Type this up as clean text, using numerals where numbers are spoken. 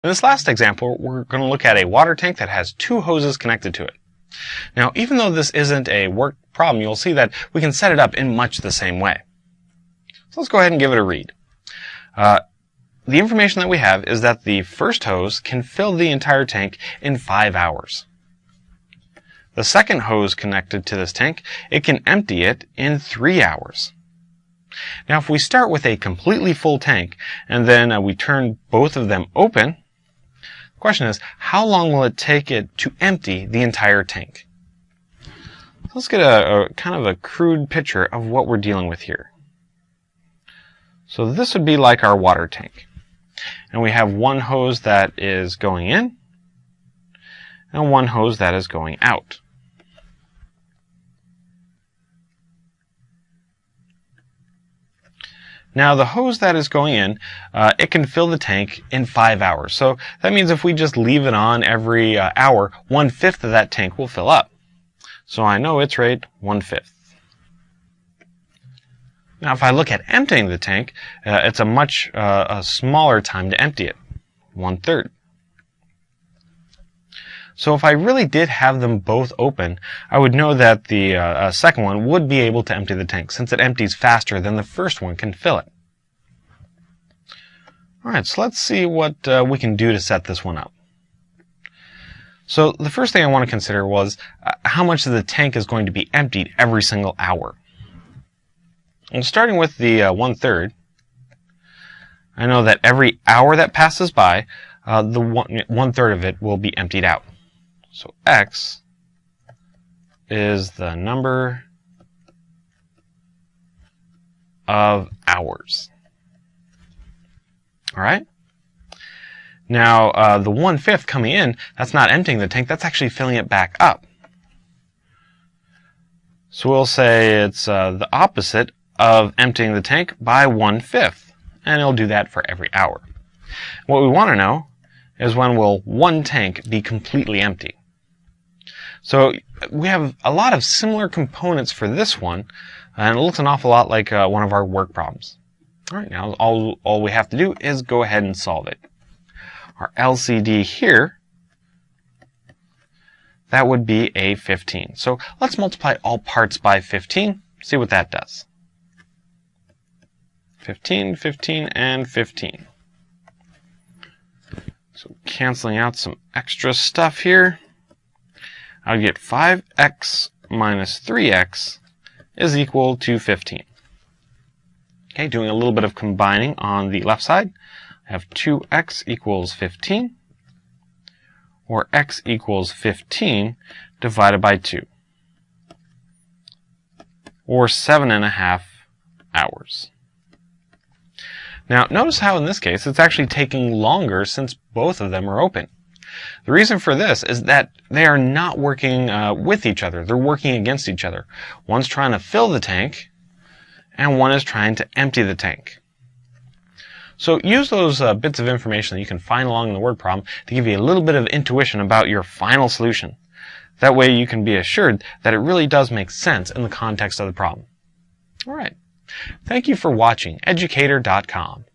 In this last example, we're going to look at a water tank that has two hoses connected to it. Now, even though this isn't a work problem, you'll see that we can set it up in much the same way. So let's go ahead and give it a read. The information that we have is that the first hose can fill the entire tank in 5 hours. The second hose connected to this tank, it can empty it in 3 hours. Now, if we start with a completely full tank and then we turn both of them open, the question is, how long will it take it to empty the entire tank? Let's get a kind of a crude picture of what we're dealing with here. So this would be like our water tank. And we have one hose that is going in and one hose that is going out. Now the hose that is going in, it can fill the tank in 5 hours. So that means if we just leave it on every hour, 1/5 of that tank will fill up. So I know its rate, 1/5. Now if I look at emptying the tank, it's a much smaller time to empty it, 1/3. So if I really did have them both open, I would know that the second one would be able to empty the tank, since it empties faster than the first one can fill it. Alright, so let's see what we can do to set this one up. So the first thing I want to consider was how much of the tank is going to be emptied every single hour. And starting with the 1/3, I know that every hour that passes by, the 1/3 of it will be emptied out. So X is the number of hours. Alright? Now, the 1/5 coming in, that's not emptying the tank, that's actually filling it back up. So we'll say it's the opposite of emptying the tank by 1/5, and it'll do that for every hour. What we want to know is when will one tank be completely empty. So we have a lot of similar components for this one, and it looks an awful lot like one of our work problems. Alright, now all we have to do is go ahead and solve it. Our LCD here, that would be a 15. So let's multiply all parts by 15, see what that does. 15, 15, and 15. So canceling out some extra stuff here, I would get 5x minus 3x is equal to 15. Okay, doing a little bit of combining on the left side, I have 2x equals 15, or x equals 15 divided by 2, or 7.5 hours. Now, notice how in this case it's actually taking longer since both of them are open. The reason for this is that they are not working with each other. They're working against each other. One's trying to fill the tank, and one is trying to empty the tank. So use those bits of information that you can find along in the word problem to give you a little bit of intuition about your final solution. That way you can be assured that it really does make sense in the context of the problem. All right. Thank you for watching Educator.com.